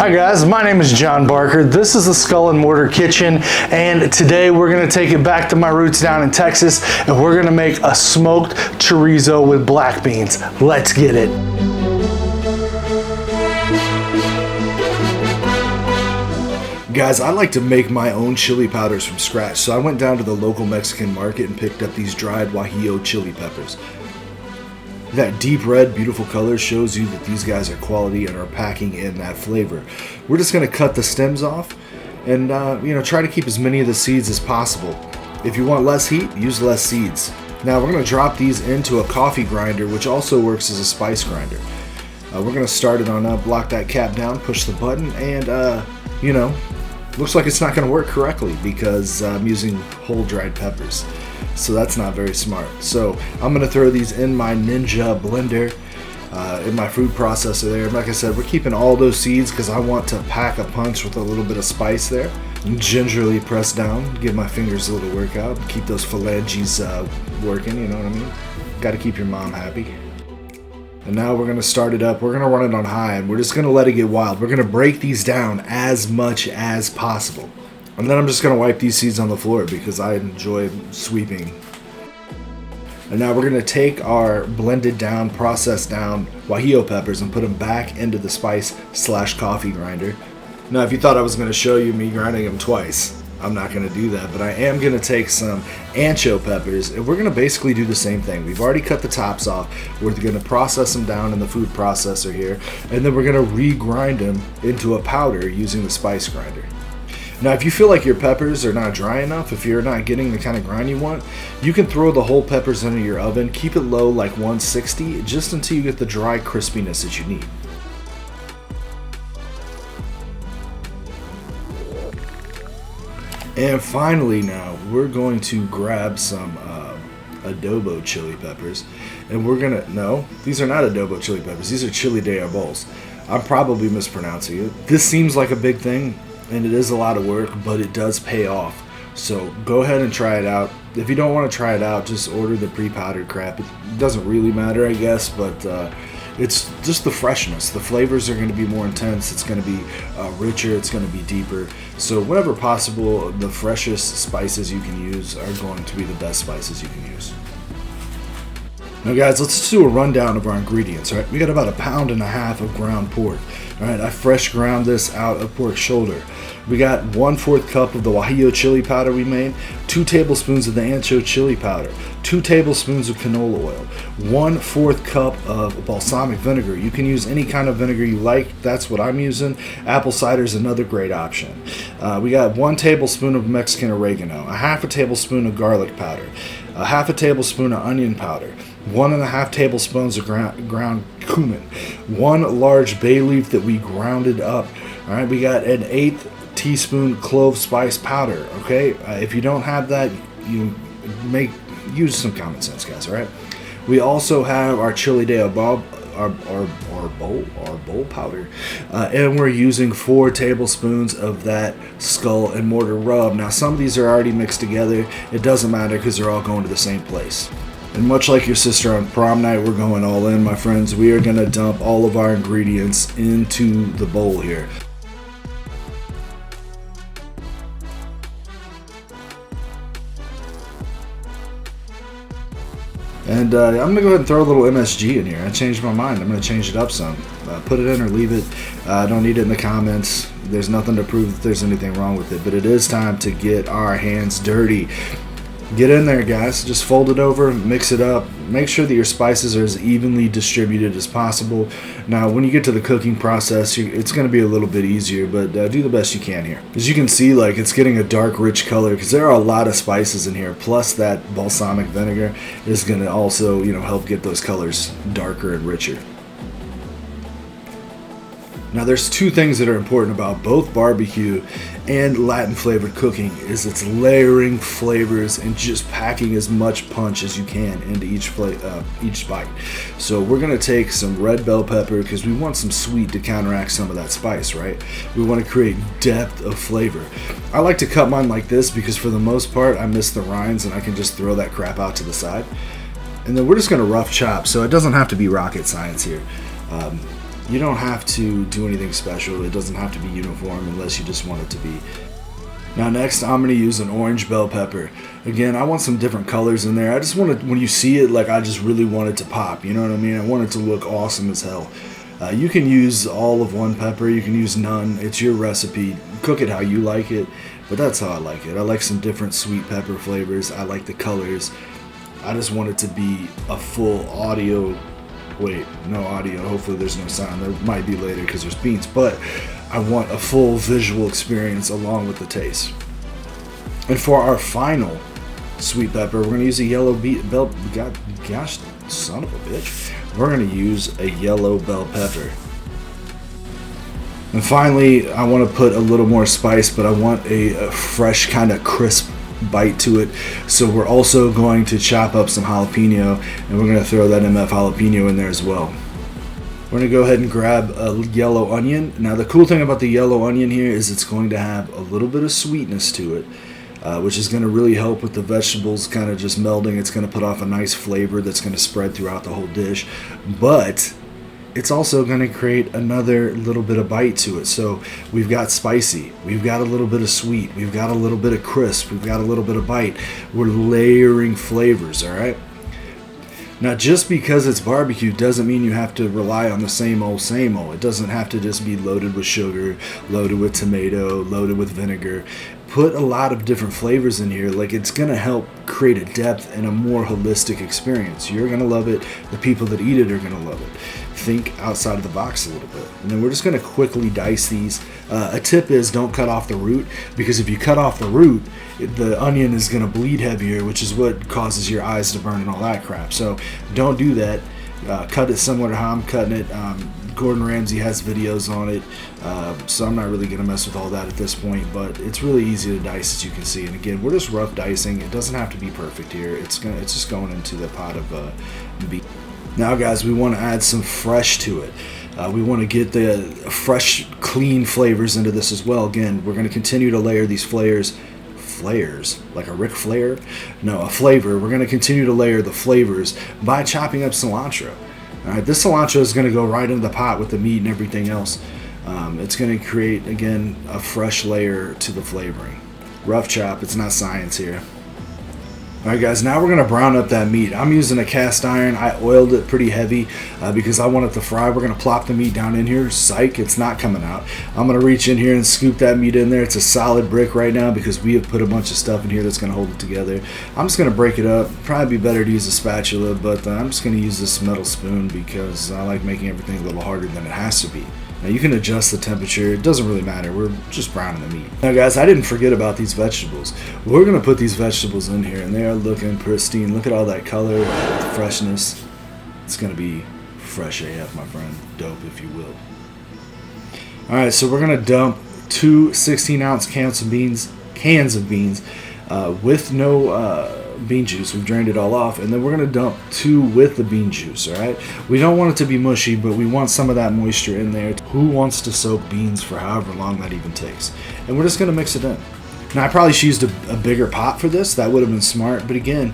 Hi guys, my name is John Barker. This is the Skull and Mortar Kitchen, and today we're gonna take it back to my roots down in Texas, and we're gonna make a smoked chorizo with black beans. Let's get it. Guys, I like to make my own chili powders from scratch, so I went down to the local Mexican market and picked up these dried guajillo chili peppers. That deep red, beautiful color shows you that these guys are quality and are packing in that flavor. We're just going to cut the stems off and try to keep as many of the seeds as possible. If you want less heat, use less seeds. Now we're going to drop these into a coffee grinder, which also works as a spice grinder. We're going to start it on up, lock that cap down, push the button, and looks like it's not going to work correctly because I'm using whole dried peppers. So that's not very smart. So I'm going to throw these in my Ninja blender, in my food processor there. Like I said, we're keeping all those seeds because I want to pack a punch with a little bit of spice there. Gingerly press down, give my fingers a little workout, keep those phalanges working, you know what I mean? Got to keep your mom happy. And now we're going to start it up. We're going to run it on high, and we're just going to let it get wild. We're going to break these down as much as possible. And then I'm just going to wipe these seeds on the floor because I enjoy sweeping. And now we're going to take our blended down, processed down guajillo peppers and put them back into the spice/coffee grinder. Now if you thought I was going to show you me grinding them twice, I'm not going to do that, but I am going to take some ancho peppers and we're going to basically do the same thing. We've already cut the tops off. We're going to process them down in the food processor here, and then we're going to re-grind them into a powder using the spice grinder. Now if you feel like your peppers are not dry enough, if you're not getting the kind of grind you want, you can throw the whole peppers into your oven, keep it low like 160, just until you get the dry crispiness that you need. And finally now, we're going to grab some adobo chili peppers, and we're gonna, no, these are not adobo chili peppers, these are chili de arboles. I'm probably mispronouncing it. This seems like a big thing, and it is a lot of work, but it does pay off. So go ahead and try it out. If you don't want to try it out, just order the pre-powdered crap. It doesn't really matter, I guess, but it's just the freshness. The flavors are going to be more intense. It's going to be richer. It's going to be deeper. So whenever possible, the freshest spices you can use are going to be the best spices you can use. Now guys, let's just do a rundown of our ingredients. All right, we got about 1.5 pounds of ground pork. All right, I fresh ground this out of pork shoulder. We got 1/4 cup of the guajillo chili powder we made, 2 tablespoons of the ancho chili powder, 2 tablespoons of canola oil, 1/4 cup of balsamic vinegar. You can use any kind of vinegar you like. That's what I'm using. Apple cider is another great option. We got 1 tablespoon of Mexican oregano, 1/2 tablespoon of garlic powder, 1/2 tablespoon of onion powder, 1.5 tablespoons of ground cumin, 1 large bay leaf that we grounded up. All right, we got an 1/8 teaspoon clove spice powder. Okay, if you don't have that, use some common sense, guys. All right. We also have our chili de arboles, our bowl powder, and we're using 4 tablespoons of that skull and mortar rub. Now some of these are already mixed together. It doesn't matter because they're all going to the same place. And much like your sister on prom night, we're going all in, my friends. We are going to dump all of our ingredients into the bowl here. And I'm going to go ahead and throw a little MSG in here. I changed my mind. I'm going to change it up some. Put it in or leave it. I don't need it in the comments. There's nothing to prove that there's anything wrong with it. But it is time to get our hands dirty. Get in there, guys. Just fold it over, mix it up. Make sure that your spices are as evenly distributed as possible. Now, when you get to the cooking process, it's going to be a little bit easier, but do the best you can here. As you can see, like, it's getting a dark, rich color because there are a lot of spices in here. Plus, that balsamic vinegar is going to also, help get those colors darker and richer. Now there's 2 things that are important about both barbecue and Latin flavored cooking is it's layering flavors and just packing as much punch as you can into each bite. So we're going to take some red bell pepper because we want some sweet to counteract some of that spice, right? We want to create depth of flavor. I like to cut mine like this because for the most part I miss the rinds and I can just throw that crap out to the side. And then we're just going to rough chop, so it doesn't have to be rocket science here. You don't have to do anything special. It doesn't have to be uniform unless you just want it to be. Now next, I'm going to use an orange bell pepper. Again, I want some different colors in there. I just want it, when you see it, like I just really want it to pop. You know what I mean? I want it to look awesome as hell. You can use all of one pepper. You can use none. It's your recipe. Cook it how you like it, but that's how I like it. I like some different sweet pepper flavors. I like the colors. I just want it to be a full audio. Wait, no audio. Hopefully there's no sound. There might be later because there's beans, but I want a full visual experience along with the taste. And for our final sweet pepper, we're going to use a yellow bell. Gosh, son of a bitch. We're going to use a yellow bell pepper. And finally, I want to put a little more spice, but I want a fresh kind of crisp bite to it. So we're also going to chop up some jalapeno, and we're going to throw that MF jalapeno in there as well. We're going to go ahead and grab a yellow onion. Now the cool thing about the yellow onion here is it's going to have a little bit of sweetness to it, which is going to really help with the vegetables kind of just melding. It's going to put off a nice flavor that's going to spread throughout the whole dish, but it's also going to create another little bit of bite to it. So we've got spicy, we've got a little bit of sweet, we've got a little bit of crisp, we've got a little bit of bite. We're layering flavors, all right? Now, just because it's barbecue doesn't mean you have to rely on the same old, same old. It doesn't have to just be loaded with sugar, loaded with tomato, loaded with vinegar. Put a lot of different flavors in here. Like, it's going to help create a depth and a more holistic experience. You're going to love it. The people that eat it are going to love it. Think outside of the box a little bit. And then we're just going to quickly dice these. A tip is don't cut off the root, because if you cut off the root, the onion is going to bleed heavier, which is what causes your eyes to burn and all that crap. So don't do that. Cut it similar to how I'm cutting it. Gordon Ramsay has videos on it, so I'm not really going to mess with all that at this point, but it's really easy to dice, as you can see. And again, we're just rough dicing. It doesn't have to be perfect here. It's just going into the pot of beef. Now guys, we want to add some fresh to it. We want to get the fresh, clean flavors into this as well. Again, we're going to continue to layer these flavors, like a Ric Flair? No, a flavor. We're going to continue to layer the flavors by chopping up cilantro. Alright, this cilantro is going to go right into the pot with the meat and everything else. It's going to create, again, a fresh layer to the flavoring. Rough chop, it's not science here. Alright guys, now we're going to brown up that meat. I'm using a cast iron. I oiled it pretty heavy because I want it to fry. We're going to plop the meat down in here. Psych, it's not coming out. I'm going to reach in here and scoop that meat in there. It's a solid brick right now because we have put a bunch of stuff in here that's going to hold it together. I'm just going to break it up. Probably be better to use a spatula, but I'm just going to use this metal spoon because I like making everything a little harder than it has to be. Now you can adjust the temperature. It doesn't really matter. We're just browning the meat. Now guys, I didn't forget about these vegetables. We're going to put these vegetables in here, and they are looking pristine. Look at all that color, the freshness. It's going to be fresh AF, my friend. Dope, if you will. Alright, so we're going to dump two 16-ounce cans of beans with no bean juice. We've drained it all off, and then we're going to dump two with the bean juice. All right, we don't want it to be mushy, but we want some of that moisture in there. Who wants to soak beans for however long that even takes? And we're just going to mix it in. Now I probably should have used a bigger pot for this. That would have been smart, but again,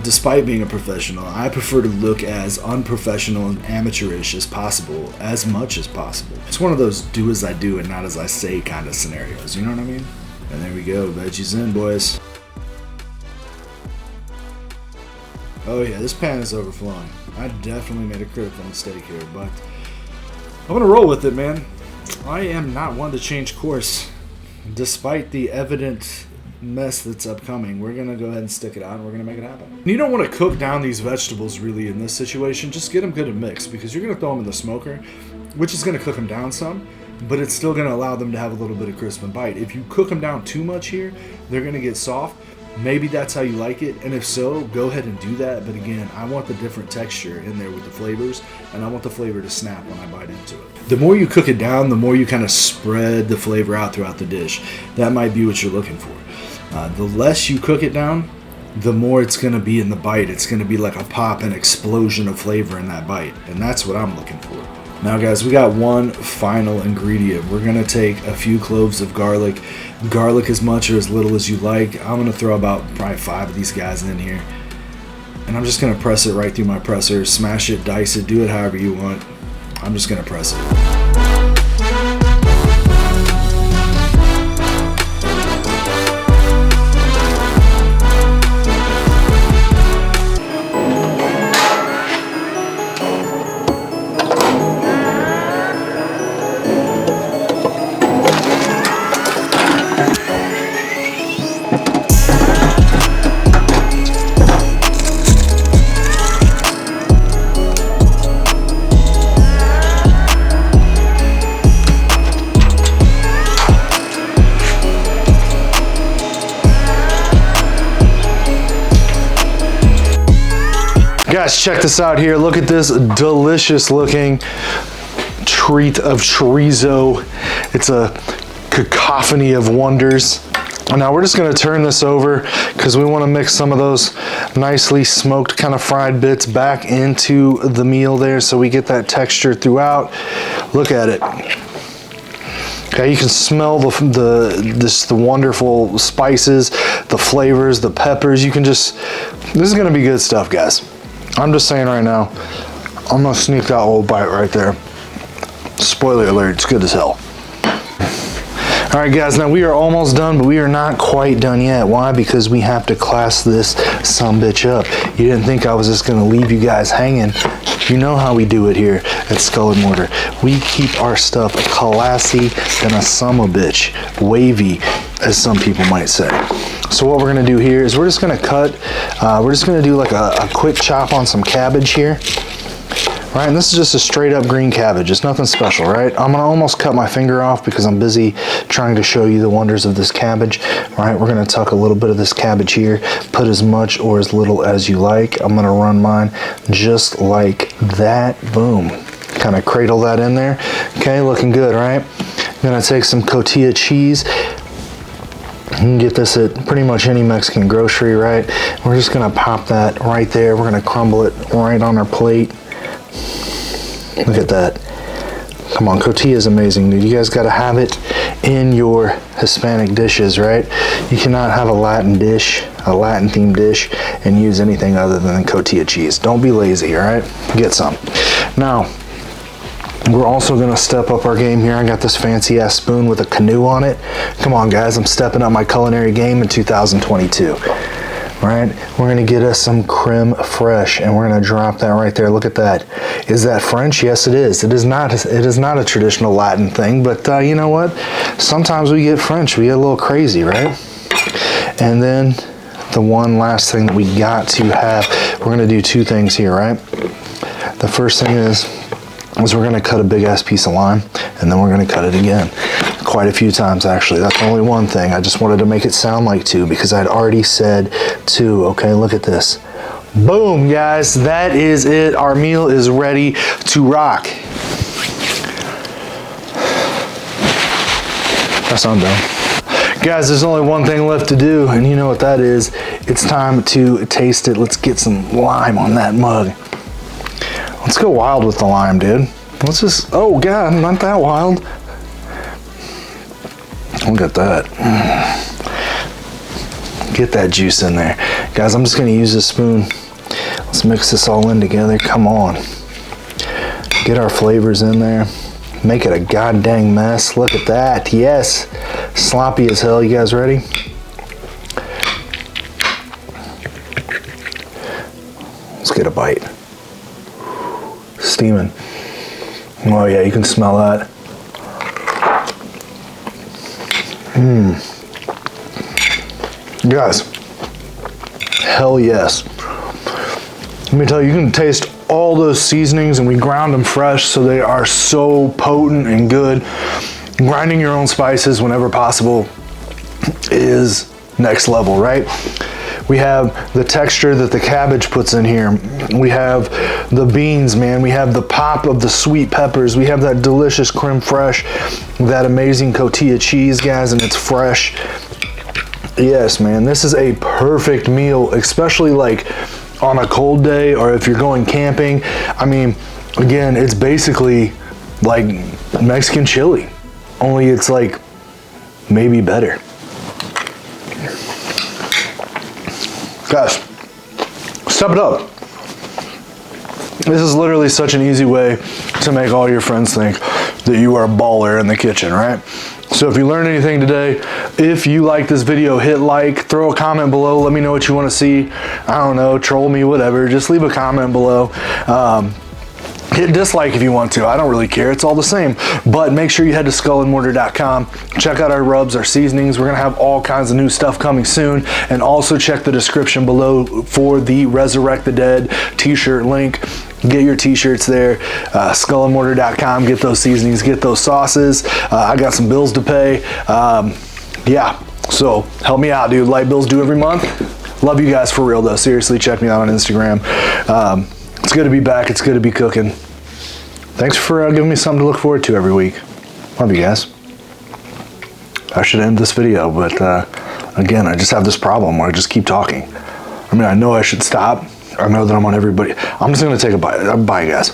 despite being a professional, I prefer to look as unprofessional and amateurish as possible, as much as possible. It's one of those do as I do and not as I say kind of scenarios, you know what I mean? And there we go, veggies in, boys. Oh yeah, this pan is overflowing. I definitely made a critical mistake here, but I'm gonna roll with it, man. I am not one to change course. Despite the evident mess that's upcoming, we're gonna go ahead and stick it out, and we're gonna make it happen. You don't want to cook down these vegetables really in this situation. Just get them good and mixed, because you're gonna throw them in the smoker, which is gonna cook them down some, but it's still gonna allow them to have a little bit of crisp and bite. If you cook them down too much here, they're gonna get soft. Maybe that's how you like it, and if so, go ahead and do that. But again, I want the different texture in there with the flavors, and I want the flavor to snap when I bite into it. The more you cook it down, the more you kind of spread the flavor out throughout the dish. That might be what you're looking for. The less you cook it down, the more it's going to be in the bite. It's going to be like a pop and explosion of flavor in that bite, and that's what I'm looking for. Now guys, we got one final ingredient. We're going to take a few cloves of garlic. Garlic as much or as little as you like. I'm going to throw about probably 5 of these guys in here. And I'm just going to press it right through my presser. Smash it, dice it, do it however you want. I'm just gonna press it. Guys, check this out here. Look at this delicious looking treat of chorizo. It's a cacophony of wonders. Now we're just gonna turn this over because we wanna mix some of those nicely smoked kind of fried bits back into the meal there so we get that texture throughout. Look at it. Okay, you can smell the wonderful spices, the flavors, the peppers. You can just, this is gonna be good stuff, guys. I'm just saying right now, I'm gonna sneak that little bite right there. Spoiler alert, it's good as hell. All right, guys, now we are almost done, but we are not quite done yet. Why? Because we have to class this sumbitch up. You didn't think I was just gonna leave you guys hanging. You know how we do it here at Skull and Mortar. We keep our stuff classy than a sumbitch, wavy, as some people might say. So what we're gonna do here is we're just gonna cut, we're just gonna do like a quick chop on some cabbage here. Right, and this is just a straight up green cabbage. It's nothing special, right? I'm gonna almost cut my finger off because I'm busy trying to show you the wonders of this cabbage. Right, we're gonna tuck a little bit of this cabbage here, put as much or as little as you like. I'm gonna run mine just like that, boom. Kind of cradle that in there. Okay, looking good, right? I'm gonna take some Cotija cheese. You can get this at pretty much any Mexican grocery, right? We're just gonna pop that right there. We're gonna crumble it right on our plate. Look at that. Come on, Cotija is amazing, dude. You guys gotta have it in your Hispanic dishes, right? You cannot have a Latin dish, a Latin themed dish, and use anything other than Cotija cheese. Don't be lazy, all right? Get some. Now, we're also gonna step up our game here. I got this fancy ass spoon with a canoe on it. Come on, guys, I'm stepping up my culinary game in 2022. All right, we're gonna get us some creme fraiche and we're gonna drop that right there. Look at that. Is that French? Yes, it is. It is not a traditional Latin thing, but you know what? Sometimes we get French, we get a little crazy, right? And then the one last thing that we got to have, we're gonna do two things here, right? The first thing is we're gonna cut a big ass piece of lime and then we're gonna cut it again. Quite a few times actually. That's only one thing. I just wanted to make it sound like two because I'd already said two. Okay, look at this. Boom, guys, that is it. Our meal is ready to rock. That's not done. Guys, there's only one thing left to do, and you know what that is. It's time to taste it. Let's get some lime on that mug. Let's go wild with the lime, dude. Let's just, oh God, not that wild. Look at that. Get that juice in there. Guys, I'm just gonna use a spoon. Let's mix this all in together. Come on. Get our flavors in there. Make it a goddamn mess. Look at that. Yes. Sloppy as hell. You guys ready? Let's get a bite. Steaming. Oh yeah, you can smell that. Guys, hell yes. Let me tell you, you can taste all those seasonings, and we ground them fresh, so they are so potent and good. Grinding your own spices whenever possible is next level, right? We have the texture that the cabbage puts in here. We have the beans, man. We have the pop of the sweet peppers. We have that delicious creme fraiche, that amazing Cotija cheese, guys, and it's fresh. Yes, man, this is a perfect meal, especially like on a cold day or if you're going camping. I mean, again, it's basically like Mexican chili, only it's like maybe better. Guys, step it up. This is literally such an easy way to make all your friends think that you are a baller in the kitchen, right? So if you learned anything today, if you like this video, hit like, throw a comment below, let me know what you want to see. I don't know, troll me, whatever, just leave a comment below. Hit dislike if you want to. I don't really care. It's all the same. But make sure you head to skullandmortar.com. Check out our rubs, our seasonings. We're going to have all kinds of new stuff coming soon. And also check the description below for the Resurrect the Dead t-shirt link. Get your t-shirts there. Skullandmortar.com. Get those seasonings. Get those sauces. I got some bills to pay. Yeah. So help me out, dude. Light bills due every month. Love you guys for real, though. Seriously, check me out on Instagram. It's good to be back. It's good to be cooking. Thanks for giving me something to look forward to every week. Love you guys. I should end this video, but again, I just have this problem where I just keep talking. I mean, I know I should stop. I know that I'm on everybody. I'm just going to take a bite. Bye, guys.